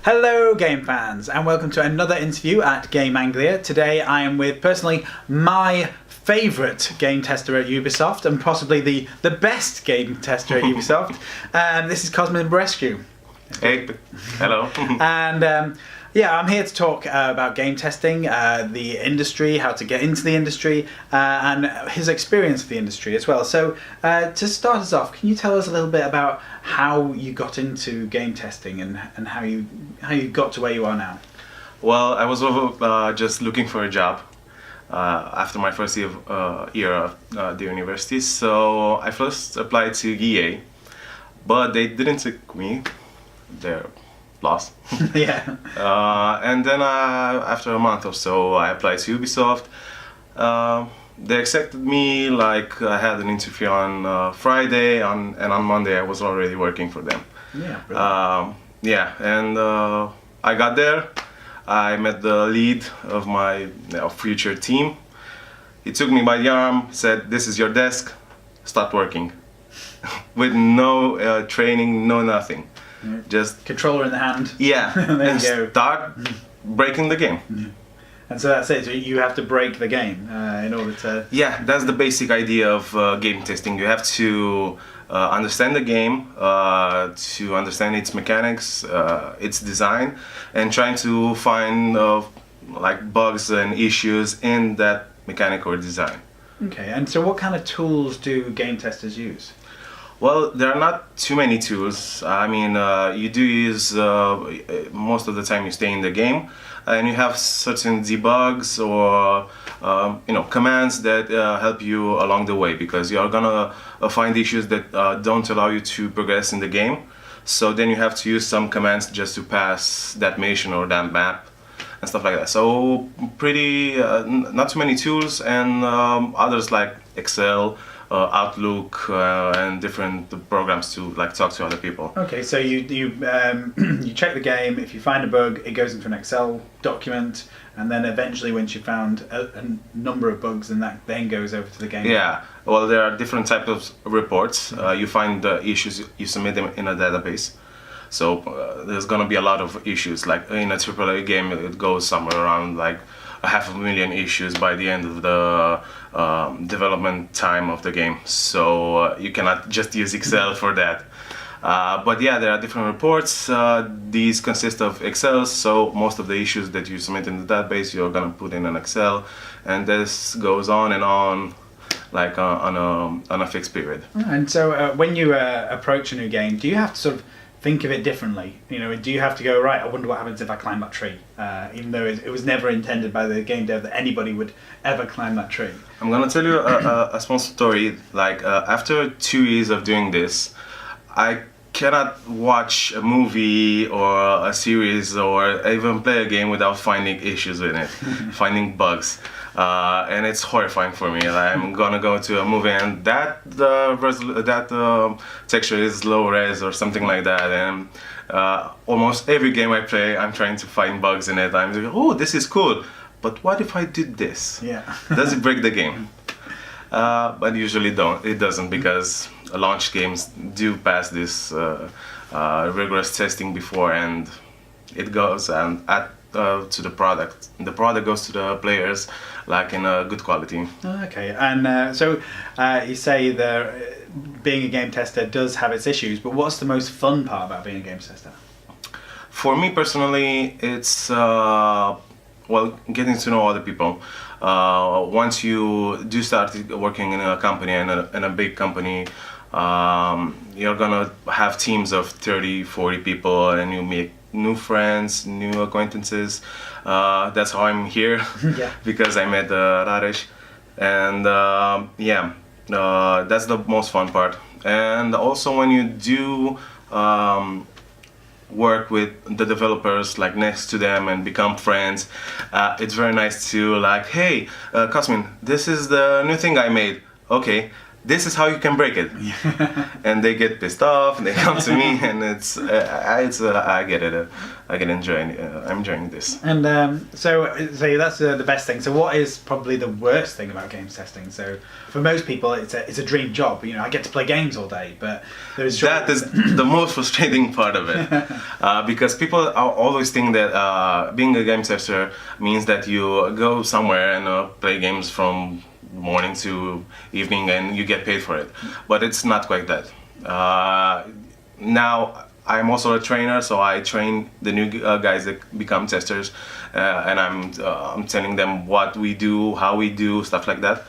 Hello game fans and welcome to another interview at Game Anglia. Today I am with personally my favourite game tester at Ubisoft and possibly the best game tester at Ubisoft. This is Cosmin Burescu. Hey, hello. And yeah, I'm here to talk about game testing, the industry, how to get into the industry, and his experience of the industry as well. So to start us off, can you tell us a little bit about how you got into game testing and how you got to where you are now? Well, I was just looking for a job after my first year of the university. So I first applied to EA, but they didn't take me. They're lost. Yeah. And then after a month or so, I applied to Ubisoft. They accepted me. Like I had an interview on Friday, and on Monday I was already working for them. Yeah. Brilliant. Yeah, and I got there. I met the lead of my future team. He took me by the arm, said, "This is your desk. Start working," with no training, no nothing. Yeah. Just Controller in the hand. yeah, There and you go. start breaking the game. Yeah. And so that's it. So you have to break the game in order to. Yeah, that's the basic idea of game testing. You have to understand the game, to understand its mechanics, its design, and trying to find like bugs and issues in that mechanic or design. Okay. And so, what kind of tools do game testers use? Well, there are not too many tools. I mean, you do use, most of the time you stay in the game, and you have certain debugs or commands that help you along the way, because you are gonna find issues that don't allow you to progress in the game. So then you have to use some commands just to pass that mission or that map and stuff like that. So pretty, not too many tools, and others like Excel, Outlook, and different programs to like talk to other people. Okay, so you you check the game. If you find a bug, it goes into an Excel document, and then eventually, once you found a number of bugs, and that then goes over to the game. Yeah. Well, there are different types of reports. You find the issues, you submit them in a database. So there's gonna be a lot of issues. Like in a AAA game, it goes somewhere around like 500,000 issues by the end of the development time of the game. So you cannot just use Excel for that. But yeah, there are different reports. These consist of Excel, so most of the issues that you submit in the database, you're gonna put in an Excel, and this goes on and on, like on a fixed period. And so when you approach a new game, do you have to sort of think of it differently? You know, do you have to go, right, I wonder what happens if I climb that tree, even though it was never intended by the game dev that anybody would ever climb that tree? I'm gonna tell you a small story. Like after 2 years of doing this, I cannot watch a movie or a series or even play a game without finding issues with it, finding bugs. And it's horrifying for me. I'm gonna go to a movie and that texture is low res or something like that, and almost every game I play, I'm trying to find bugs in it. I'm like, oh, this is cool, but what if I did this? Yeah. Does it break the game? But usually it doesn't, because launch games do pass this rigorous testing before, and it goes and to the product. The product goes to the players like in a good quality. Okay, and so you say being a game tester does have its issues, but what's the most fun part about being a game tester? For me personally, it's getting to know other people. Once you do start working in a company, and in a big company, you're gonna have teams of 30, 40 people, and you make new friends, new acquaintances. That's how I'm here. Yeah. Because I met Raresh, and that's the most fun part. And also when you do work with the developers, like next to them, and become friends, it's very nice to like, hey, Cosmin, this is the new thing I made. Okay, this is how you can break it. And they get pissed off and they come to me, and I get it. I'm enjoying this. And so that's the best thing. So what is probably the worst thing about games testing? So for most people, it's a dream job. You know, I get to play games all day, but that is the most frustrating part of it, because people always think that being a game tester means that you go somewhere and play games from morning to evening and you get paid for it, but it's not quite that. Now I'm also a trainer, so I train the new guys that become testers, and I'm telling them what we do, how we do, stuff like that.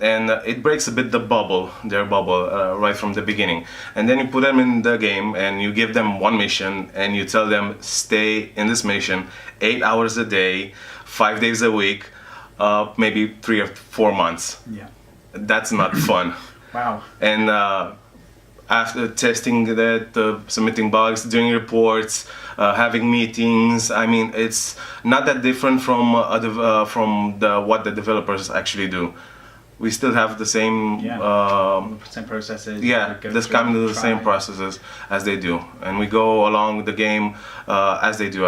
And it breaks a bit their bubble, right from the beginning. And then you put them in the game and you give them one mission and you tell them stay in this mission 8 hours a day, 5 days a week, maybe 3 or 4 months. Yeah. That's not fun. Wow. And after testing that, submitting bugs, doing reports, having meetings, I mean, it's not that different from what the developers actually do. We still have the same same processes. Yeah, this kind of the same processes as they do, and we go along the game as they do,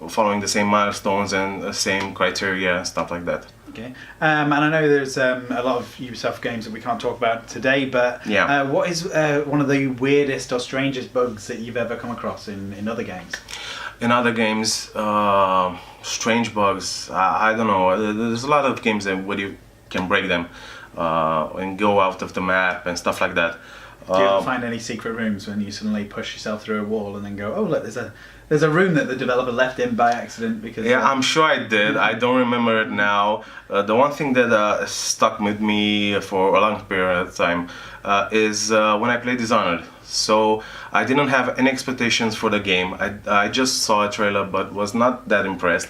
following the same milestones and the same criteria, stuff like that. Okay, and I know there's a lot of Ubisoft games that we can't talk about today, but what is one of the weirdest or strangest bugs that you've ever come across in other games? In other games, strange bugs, I don't know. There's a lot of games where you can break them and go out of the map and stuff like that. Do you ever find any secret rooms when you suddenly push yourself through a wall and then go, oh look, there's a room that the developer left in by accident? Because I'm sure I did. I don't remember it now. The one thing that stuck with me for a long period of time is when I played Dishonored. So I didn't have any expectations for the game. I just saw a trailer but was not that impressed.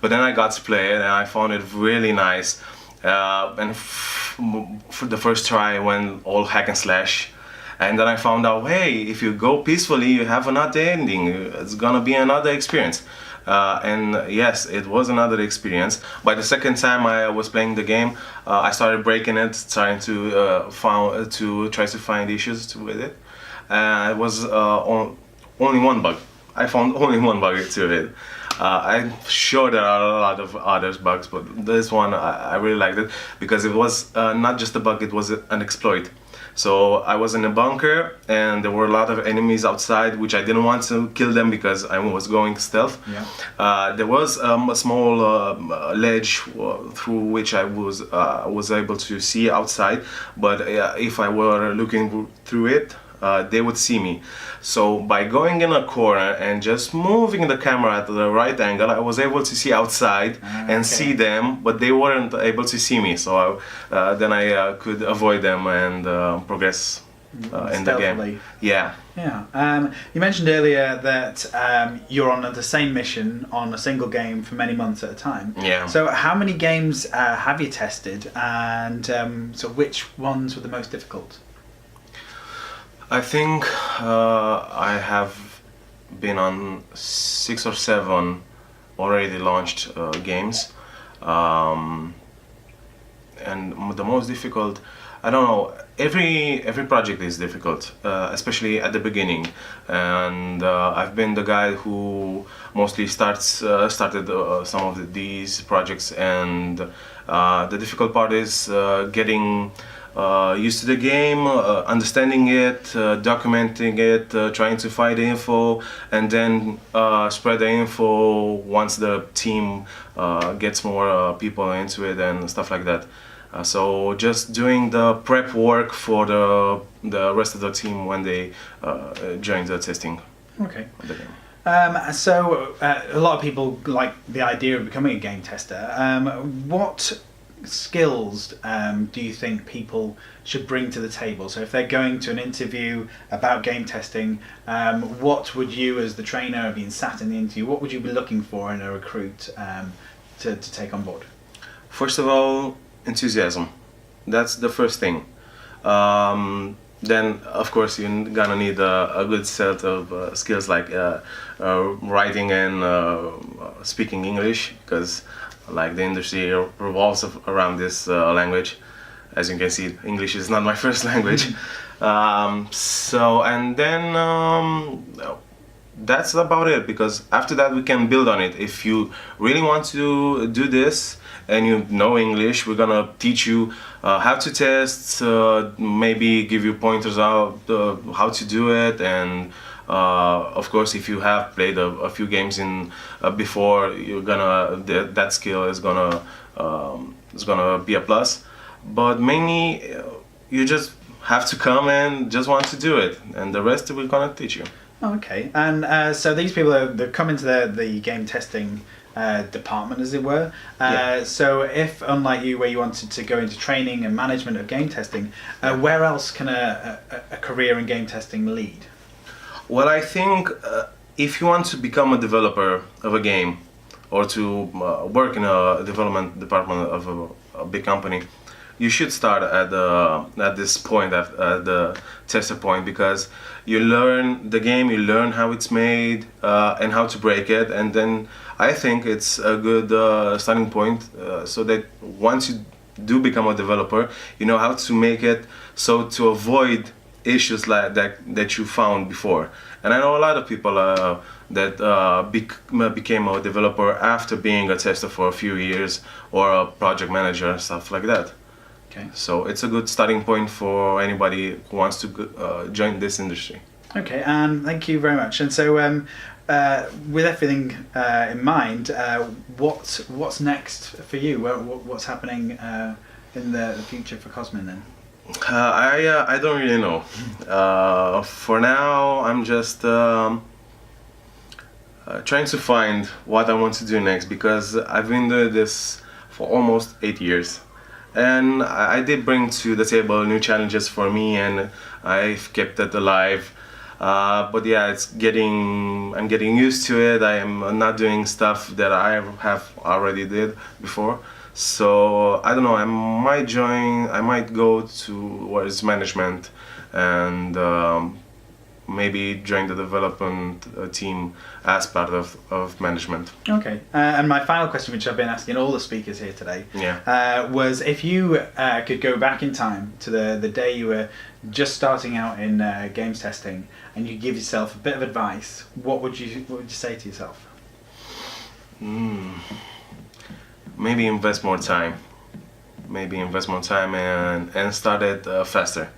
But then I got to play it and I found it really nice. And for the first try I went all hack and slash. And then I found out, hey, if you go peacefully, you have another ending. It's gonna be another experience. And yes, it was another experience. By the second time I was playing the game, I started breaking it, trying to try to find issues with it. It was only one bug. I found only one bug to it. I'm sure there are a lot of other bugs, but this one I really liked it because it was not just a bug, it was an exploit. So I was in a bunker and there were a lot of enemies outside, which I didn't want to kill them because I was going stealth. Yeah. There was a small ledge through which I was able to see outside, but if I were looking through it, they would see me. So by going in a corner and just moving the camera at the right angle, I was able to see outside and see them, but they weren't able to see me. So then I could avoid them and progress in the game. Yeah. Yeah. You mentioned earlier that you're on the same mission on a single game for many months at a time. Yeah. So how many games have you tested, and so which ones were the most difficult? I think I have been on 6 or 7 already launched games, and the most difficult, I don't know. Every project is difficult, especially at the beginning, and I've been the guy who mostly started some of these projects, and the difficult part is getting used to the game, understanding it, documenting it, trying to find the info, and then spread the info once the team gets more people into it and stuff like that. So just doing the prep work for the rest of the team when they join the testing. Okay. Of the game. So a lot of people like the idea of becoming a game tester. What skills do you think people should bring to the table? So if they're going to an interview about game testing, what would you, as the trainer being sat in the interview, what would you be looking for in a recruit to take on board? First of all, enthusiasm. That's the first thing. Then of course you're gonna need a good set of skills like writing and speaking English, because like the industry revolves around this language. As you can see, English is not my first language. So, and then that's about it, because after that we can build on it. If you really want to do this and you know English, we're gonna teach you how to test, maybe give you pointers out how to do it, and of course, if you have played a few games in before, you're gonna that skill is gonna be a plus. But mainly, you just have to come and just want to do it, and the rest we're gonna teach you. Oh, okay. And so these people they've come into the game testing department, as it were. Yeah. So if, unlike you, where you wanted to go into training and management of game testing, where else can a career in game testing lead? Well, I think if you want to become a developer of a game, or to work in a development department of a big company, you should start at this point, at the tester point, because you learn the game, you learn how it's made, and how to break it, and then I think it's a good starting point, so that once you do become a developer, you know how to make it so to avoid issues like that you found before. And I know a lot of people that became a developer after being a tester for a few years, or a project manager, stuff like that. Okay. So it's a good starting point for anybody who wants to join this industry. Okay, and thank you very much. And so, with everything in mind, what's next for you? What's happening in the future for Cosmin then? I don't really know. For now, I'm just trying to find what I want to do next, because I've been doing this for almost 8 years. And I did bring to the table new challenges for me, and I've kept it alive. But yeah, I'm getting used to it. I am not doing stuff that I have already did before. So I don't know, I might go towards management, and maybe join the development team as part of management. Okay, and my final question, which I've been asking all the speakers here today, Yeah. was if you could go back in time to the day you were just starting out in games testing, and you give yourself a bit of advice, what would you say to yourself? Maybe invest more time. And start it faster.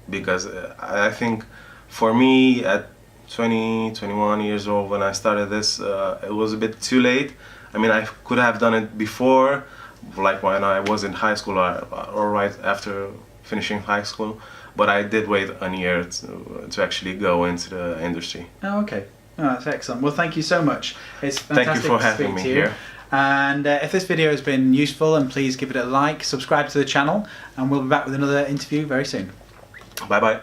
Because I think for me at 21 years old when I started this, it was a bit too late. I mean, I could have done it before, like when I was in high school, or right after finishing high school, but I did wait a year to actually go into the industry. Oh, okay. Oh, that's excellent. Well, thank you so much. It's fantastic. Thank you for having me here. And if this video has been useful, and please give it a like, subscribe to the channel, and we'll be back with another interview very soon. Bye bye.